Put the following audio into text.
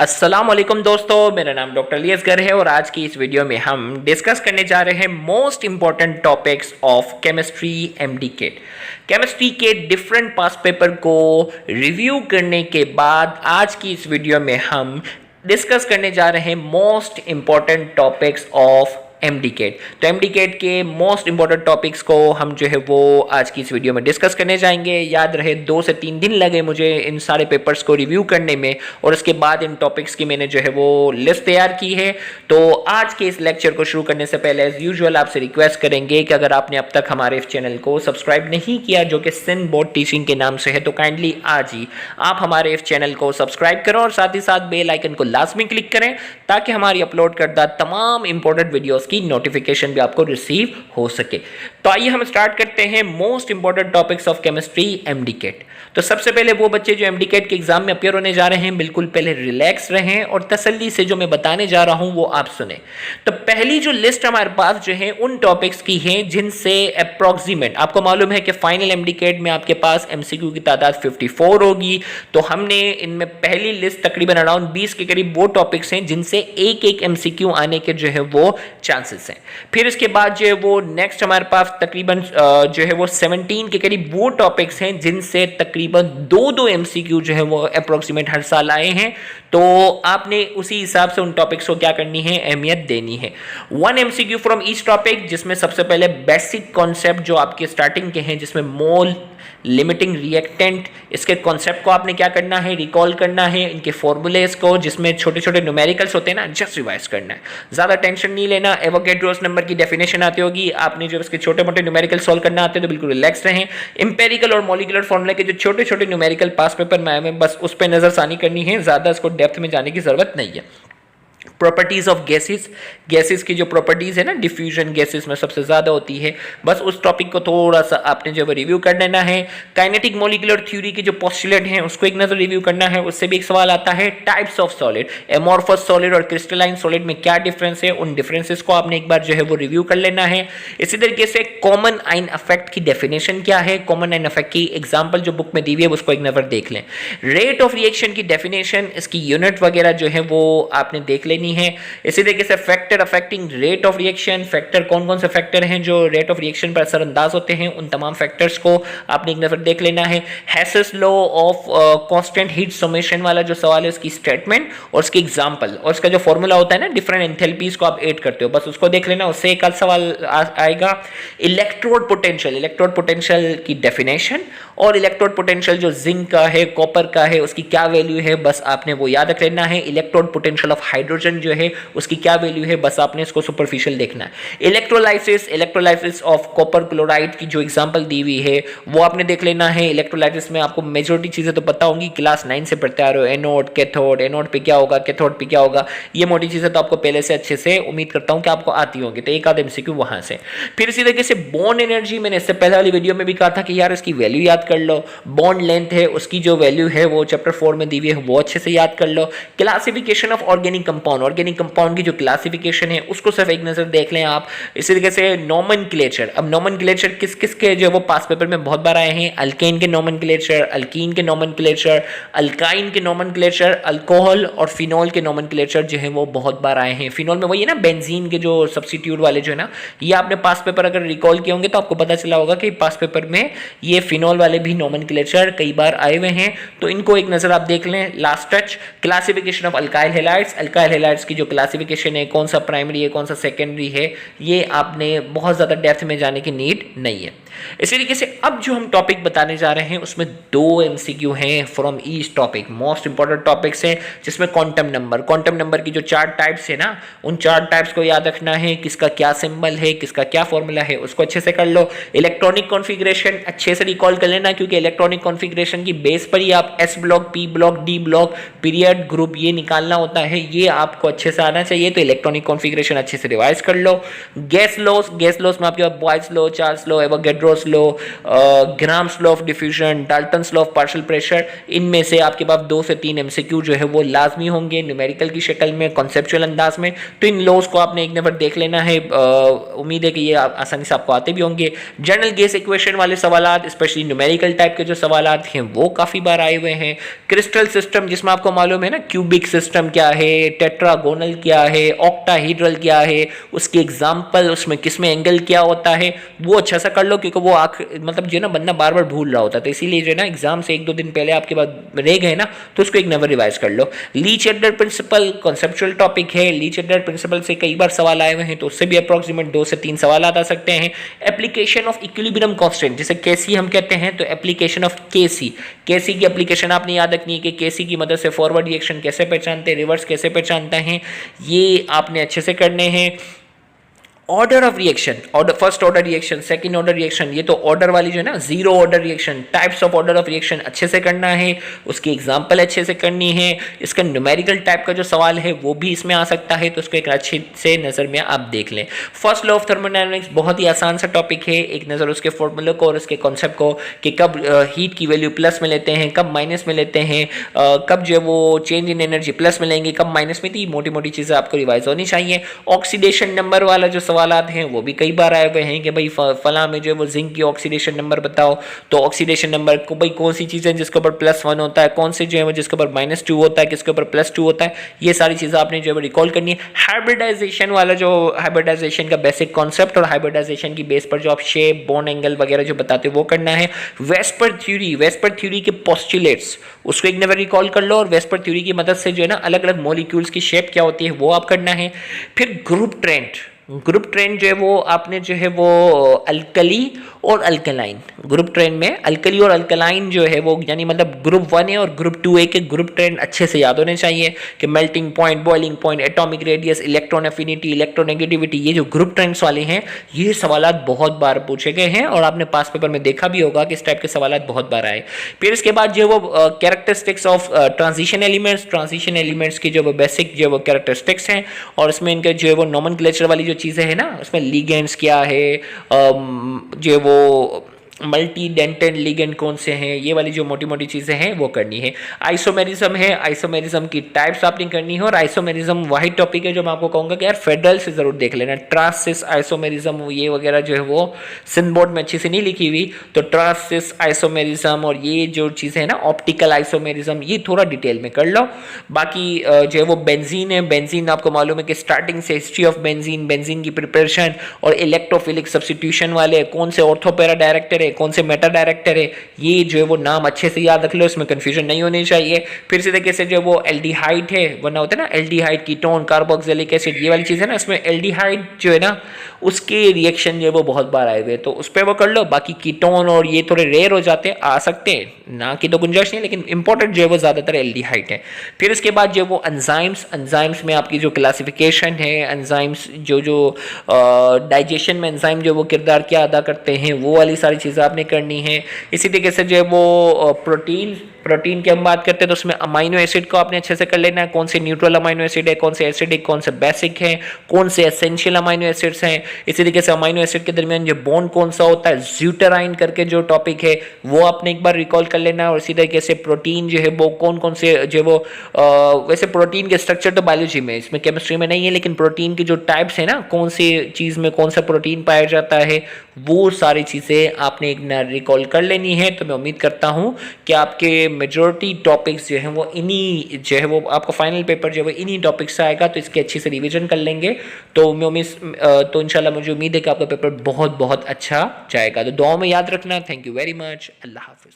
अस्सलाम वालेकुम दोस्तों, मेरा नाम डॉक्टर लियसगर है और आज की इस वीडियो में हम डिस्कस करने जा रहे हैं most important topics of chemistry MDCAT. Chemistry के डिफरेंट पास्ट पेपर को रिव्यू करने के बाद आज की इस वीडियो में हम डिस्कस करने जा रहे हैं most important topics of MDCAT. तो एमडीकेट के मोस्ट इंपॉर्टेंट टॉपिक्स को हम जो है वो आज की इस वीडियो में डिस्कस करने जाएंगे। याद रहे 2 से 3 दिन लगे मुझे इन सारे पेपर्स को रिव्यू करने में और उसके बाद इन टॉपिक्स की मैंने जो है वो लिस्ट तैयार की है। तो आज के इस लेक्चर को शुरू करने से पहले एज यूजुअल आपसे रिक्वेस्ट करेंगे कि अगर आपने अब तक हमारे इस चैनल को सब्सक्राइब नहीं किया जो कि सिंध बोर्ड टीचिंग के नाम से है, तो काइंडली आज ही आप हमारे इस चैनल को सब्सक्राइब करें और साथ ही साथ बेल आइकन को लाजमी क्लिक करें ताकि हमारी अपलोड करदा तमाम इंपॉर्टेंट वीडियोस की नोटिफिकेशन भी आपको रिसीव हो सके। तो आइए हम स्टार्ट करते हैं most important topics of chemistry MDCAT. तो सबसे पहले वो बच्चे जो एमडीकेट के एग्जाम में अपियर होने जा रहे हैं, बिल्कुल पहले रिलैक्स रहें और तसल्ली से जो मैं बताने जा रहा हूं वो आप सुने। तो पहली जो लिस्ट हमारे पास जो है उन टॉपिक्स की है जिनसे अप्रोक्सीमेट, आपको मालूम है कि फाइनल एमडीकेट में आपके पास एमसीक्यू की तादाद 54 होगी। तो हमने इनमें पहली लिस्ट तकरीबन अराउंड 20 के करीब वो टॉपिक्स हैं जिनसे एक एक एमसीक्यू आने के जो है वो चांसेस हैं। फिर इसके बाद जो है वो नेक्स्ट हमारे पास तकरीबन जो है वो 17 के करीब वो टॉपिक्स हैं जिनसे तकरीबन 2-2 एमसीक्यू जो है वो अप्रोक्सीमेट हर साल आए हैं। तो आपने उसी हिसाब से उन टॉपिक्स को क्या करनी है, अहमियत देनी है। 1 एमसीक्यू फ्रॉम ईच टॉपिक, जिसमें सबसे पहले बेसिक कॉन्सेप्ट जो आपके स्टार्टिंग के हैं, जिसमें मोल, लिमिटिंग रिएक्टेंट, इसके कॉन्सेप्ट को आपने क्या करना है, रिकॉल करना है। इनके फॉर्मूलेस को, जिसमें छोटे छोटे न्यूमेरिकल्स होते हैं ना, जस्ट रिवाइज करना है, ज़्यादा टेंशन नहीं लेना। एवोगैड्रोस नंबर की डेफिनेशन आती होगी, आपने जो इसके छोटे मोटे न्यूमेरिकल सॉल्व करना आते हैं तो बिल्कुल रिलैक्स रहें। इंपेरिकल और मॉलिकुलर फॉर्मूले के जो छोटे छोटे न्यूमेरिकल पास पेपर में आए हैं, बस उस पर नजरसानी करनी है, ज़्यादा इसको डेप्थ में जाने की जरूरत नहीं है। प्रॉपर्टीज ऑफ गैसेस, गैसेस की जो प्रॉपर्टीज है ना, डिफ्यूजन गैसेस में सबसे ज्यादा होती है, बस उस टॉपिक को थोड़ा सा आपने जो रिव्यू कर लेना है। काइनेटिक मॉलिक्यूलर थ्योरी के जो पोस्टुलेट हैं उसको एक नजर रिव्यू करना है, उससे भी एक सवाल आता है। Types of solid, amorphous solid और क्रिस्टलाइन सॉलिड में क्या डिफरेंस है, उन डिफरेंसेस को आपने एक बार जो है वो रिव्यू कर लेना है। इसी तरीके से कॉमन आइन इफेक्ट की डेफिनेशन क्या है, कॉमन आइन इफेक्ट की एग्जाम्पल जो बुक में दी हुई है उसको एक नजर देख लें। रेट ऑफ रिएक्शन की डेफिनेशन, इसकी यूनिट वगैरह जो है वो आपने देख लेनी है। इसी तरीके से factor affecting rate of reaction, factor कौन कौन से फैक्टर हैं जो रेट ऑफ रिएक्शन पर असरअंदाज होते हैं, उन तमाम फैक्टर्स को आपने एक नजर देख लेना है। Hess's law of constant heat summation वाला जो सवाल है, उसकी स्टेटमेंट और उसकी एग्जांपल और उसका जो फॉर्मूला होता है ना, डिफरेंट एंथैल्पीज को आप ऐड करते हो, बस उसको देख लेना, उससे एक आध सवाल आएगा। इलेक्ट्रोड पोटेंशियल, इलेक्ट्रोड पोटेंशियल की डेफिनेशन और इलेक्ट्रोड पोटेंशियल जो जिंक का है, कॉपर का है, उसकी क्या वैल्यू है, बस आपने वो याद रख लेना है। इलेक्ट्रोड पोटेंशियल ऑफ हाइड्रोजन जो है उसकी क्या वैल्यू है, बस आपने इसको सुपरफिशियल देखना है। Electrolysis, electrolysis of copper chloride की जो एग्जांपल दी हुई है वो आपने देख लेना है। इलेक्ट्रोलाइसिस में आपको मेजॉरिटी चीजें तो पता होंगी, क्लास 9 से पढ़ते आ रहे हो, एनोड कैथोड, एनोड पे क्या होगा, कैथोड पे क्या होगा, ये मोटी चीजें तो आपको पहले से अच्छे से उम्मीद करता हूं कि आपको आती होंगी, तो एक आध एमसीक्यू वहां से। फिर इसी तरीके से बॉन्ड एनर्जी, मैंने इससे पहले वाली वीडियो में भी कहा था कि यार इसकी वैल्यू याद कर लो। बॉन्ड लेंथ है, उसकी जो वैल्यू है वो चैप्टर 4 में दी हुई है, वो अच्छे से याद कर लो। Classification of organic compound, organic compound की जो क्लासिफिकेशन है उसको सिर्फ एक नजर देख लें आप। इसी तरीके से नोमेनक्लेचर, अब नोमेनक्लेचर किस किस के जो वो पास पेपर में बहुत बार आए हैं, अल्केन के नोमेनक्लेचर, अल्कीन के नोमेनक्लेचर, अल्काइन के नोमेनक्लेचर, अल्कोहल और फिनॉल के नोमेनक्लेचर जो है वो बहुत बार आए हैं। फिनॉल में वही है ना, बेंजीन के जो सब्स्टिट्यूट वाले जो है ना, ये आपने पास पेपर अगर रिकॉल किए होंगे तो आपको पता चला होगा कि पास पेपर में ये फिनॉल वाले भी नोमेनक्लेचर कई बार आए हुए हैं, तो इनको एक नजर आप देख लें। Last touch, classification of alkyl halides, alkyl halides की जो क्लासिफिकेशन है, कौन सा प्राइमरी है कौन सा सेकेंडरी है, ये आपने बहुत ज़्यादा डेप्थ में जाने की नीड नहीं है। इसी तरीके से अब जो हम टॉपिक बताने जा रहे हैं उसमें 2 एमसीक्यू हैं from each topic, most important topics हैं, जिसमें क्वांटम नंबर, क्वांटम नंबर की जो 4 टाइप्स है ना, उन 4 टाइप्स को याद रखना है, किसका क्या सिंबल है, किसका क्या फॉर्मूला है, उसको अच्छे से कर लो। इलेक्ट्रॉनिक कॉन्फ़िगरेशन अच्छे से रिकॉल कर लेना, क्योंकि इलेक्ट्रॉनिक कॉन्फ़िगरेशन की बेस पर ही आप S block, P block, D block, period, group ये निकालना होता है, ये आपको अच्छे से आना चाहिए। तो इलेक्ट्रॉनिक कॉन्फ़िगरेशन अच्छे से रिवाइज कर लो। गैस लॉस, गैस लॉस में आपके पास Boyle's law, Charles law, Avogadro's law, Graham's law of diffusion, Dalton's law of partial pressure, इनमें से आपके पास 2 से 3 एमसीक्यू जो है वो लाजमी होंगे न्यूमेरिकल की शक्ल में, कॉन्सेप्चुअल अंदाज में। तो इन लॉज को आपने एक नंबर देख लेना है, उम्मीद है कि ये आसानी से आपको आते भी होंगे। जनरल गैस इक्वेशन वाले सवाल, स्पेशली न्यूमेरिकल न्यूमेरिकल टाइप के जो सवाल हैं वो काफ़ी बार आए हुए हैं। क्रिस्टल सिस्टम जिसमें आपको मालूम है ना क्यूबिक सिस्टम क्या है, टेट्रागोनल क्या है, ऑक्टाहीड्रल क्या है, उसके एग्जाम्पल, उसमें किसमें एंगल क्या होता है, वो अच्छा सा कर लो, क्योंकि वो मतलब जो है ना बंदा बार बार भूल रहा होता है, तो इसीलिए जो है ना एग्जाम से 1-2 दिन पहले आपके पास रह गए ना तो उसको एक नंबर रिवाइज कर लो। Le Chatelier principle conceptual topic है, लीच एडर प्रिंसिपल से कई बार सवाल आए हुए हैं, तो उससे भी अप्रोक्सीमेट 2 से 3 सवाल आ सकते हैं। एप्लीकेशन ऑफ इक्विलिब्रियम कांस्टेंट जिसे केसी हम कहते हैं, तो एप्लीकेशन ऑफ केसी, केसी की एप्लीकेशन आपने याद रखनी है कि केसी की मदद से फॉरवर्ड रिएक्शन कैसे पहचानते हैं, रिवर्स कैसे पहचानते हैं, ये आपने अच्छे से करने हैं। Order of reaction, order, first order reaction, second order reaction, ये तो ऑर्डर वाली जो है ना, zero order reaction, types of order of reaction अच्छे से करना है, उसकी एग्जांपल अच्छे से करनी है। इसका न्यूमेरिकल टाइप का जो सवाल है वो भी इसमें आ सकता है, तो उसको एक अच्छे से नज़र में आप देख लें। फर्स्ट लॉ ऑफ थर्मोडायनामिक्स बहुत ही आसान सा टॉपिक है, एक नज़र उसके फॉर्मूले को और उसके कॉन्सेप्ट को कि कब हीट की वैल्यू प्लस में लेते हैं, कब माइनस में लेते हैं, कब जो वो चेंज इन एनर्जी प्लस में लेंगे, कब माइनस में, थी मोटी मोटी चीज़ें आपको रिवाइज होनी चाहिए। ऑक्सीडेशन नंबर वाला जो सवालात हैं वो भी कई बार आए हुए हैं कि भाई फला में जो है वो जिंक की ऑक्सीडेशन नंबर बताओ, तो ऑक्सीडेशन नंबर को भाई कौन सी चीज़ें जिसके ऊपर +1 होता है, कौन से जो है वो जिसके ऊपर -2 होता है, किसके ऊपर +2 होता है, ये सारी चीज़ें आपने जो है रिकॉल करनी है। हाइब्रिडाइजेशन वाला जो हाइब्रिडाइजेशन का बेसिक कॉन्सेप्ट और हाइब्रिडाइजेशन की बेस पर जो आप शेप, बॉन्ड एंगल वगैरह जो बताते हो वो करना है। वेस्पर थ्योरी के पोस्टुलेट्स उसको एक नंबर रिकॉल कर लो, और वेस्पर थ्योरी की मदद से जो है ना अलग अलग मॉलिक्यूल्स की शेप क्या होती है वो आप करना है। फिर ग्रुप ट्रेंड जो है वो आपने जो है वो अल्कली और अल्कलाइन, ग्रुप ट्रेंड में अल्कली और अल्कलाइन जो है वो यानी मतलब ग्रुप 1 है और ग्रुप 2 के ग्रुप ट्रेंड अच्छे से याद होने चाहिए कि melting point, boiling point, atomic radius, electron affinity, electronegativity, ये जो ग्रुप ट्रेंड्स वाले हैं ये सवालात बहुत बार पूछे गए हैं और आपने पास पेपर में देखा भी होगा कि इस टाइप के सवालात बहुत बार आए। फिर इसके बाद जो वो कैरेक्टरिस्टिक्स ऑफ ट्रांजिशन एलिमेंट्स की जो वो बेसिक जो वो कैरेक्टरिस्टिक्स हैं और इसमें इनके जो है वो नोमेनक्लेचर वाली जो चीज़ें हैं ना, उसमें लिगेंड्स क्या है, जो वो मल्टी डेंटेड लिगेंड कौन से हैं, ये वाली जो मोटी मोटी चीज़ें हैं वो करनी है। आइसोमेरिज्म है, आइसोमेरिज्म की टाइप्स आपने करनी है और आइसोमेरिज्म वही टॉपिक है जो मैं आपको कहूँगा कि यार फेडरल से ज़रूर देख लेना। ट्रांसिस आइसोमेरिज्म ये वगैरह जो है वो सिंध बोर्ड में अच्छी से नहीं लिखी हुई, तो ट्रांसिस आइसोमेरिज्म और ये जो चीज़ें हैं ना ऑप्टिकल आइसोमेरिज्म ये थोड़ा डिटेल में कर लो। बाकी जो है वो बेंजीन है, बेंजीन आपको मालूम है कि स्टार्टिंग से हिस्ट्री ऑफ बेंजीन की प्रिपरेशन और इलेक्ट्रोफिलिक सब्स्टिट्यूशन वाले कौन से ऑर्थोपेरा डायरेक्टर कौन से मेटा डायरेक्टर है, ये जो है वो नाम अच्छे से याद रख लो, इसमें कंफ्यूजन नहीं होनी चाहिए। फिर से देखिए से जो वो एल्डिहाइड है वरना होता है ना एल्डिहाइड, कीटोन, कार्बोक्सिलिक एसिड, ये वाली चीज़ है ना, इसमें एल्डिहाइड जो है ना उसके रिएक्शन जो है वो बहुत बार आए हुए, तो उस पर वो कर लो। बाकी कीटोन और ये थोड़े रेयर हो जाते हैं, आ सकते हैं, ना की तो गुंजाइश नहीं, लेकिन इंपॉर्टेंट जो है वो ज़्यादातर एल्डिहाइड है। फिर इसके बाद जो वो एंजाइम्स में आपकी जो क्लासिफिकेशन है, एंजाइम्स जो डाइजेशन में एंजाइम जो वो किरदार क्या अदा करते हैं वो वाली सारी चीज़ें आपने करनी है। इसी तरीके से जो है वो प्रोटीन की हम बात करते हैं तो उसमें अमाइनो एसिड को आपने अच्छे से कर लेना है, कौन से न्यूट्रल अमाइनो एसिड है, कौन से एसिडिक, कौन से बेसिक है, कौन से एसेंशियल अमाइनो एसिड्स हैं। इसी तरीके से अमाइनो एसिड के दरमियान जो बॉन्ड कौन सा होता है, ज्यूटेराइन करके जो टॉपिक है वो आपने एक बार रिकॉल कर लेना है। और इसी तरीके से प्रोटीन जो है वो कौन से जो वो वैसे प्रोटीन के स्ट्रक्चर तो बायोलॉजी में, इसमें केमिस्ट्री में नहीं है, लेकिन प्रोटीन की जो टाइप्स है ना, कौन सी चीज़ में कौन सा प्रोटीन पाया जाता है, वो सारी चीज़ें आपने एक रिकॉल कर लेनी है। तो मैं उम्मीद करता हूँ कि आपके मेजॉरिटी टॉपिक्स जो हैं वो इन्हीं जो है वो आपका फाइनल पेपर जो है वो इन्हीं टॉपिक्स से आएगा, तो इसके अच्छी से रिवीजन कर लेंगे। तो मैं तो इंशाल्लाह मुझे उम्मीद है कि आपका पेपर बहुत बहुत अच्छा जाएगा। तो दुआ में याद रखना। Thank you very much. अल्लाह हाफिज़।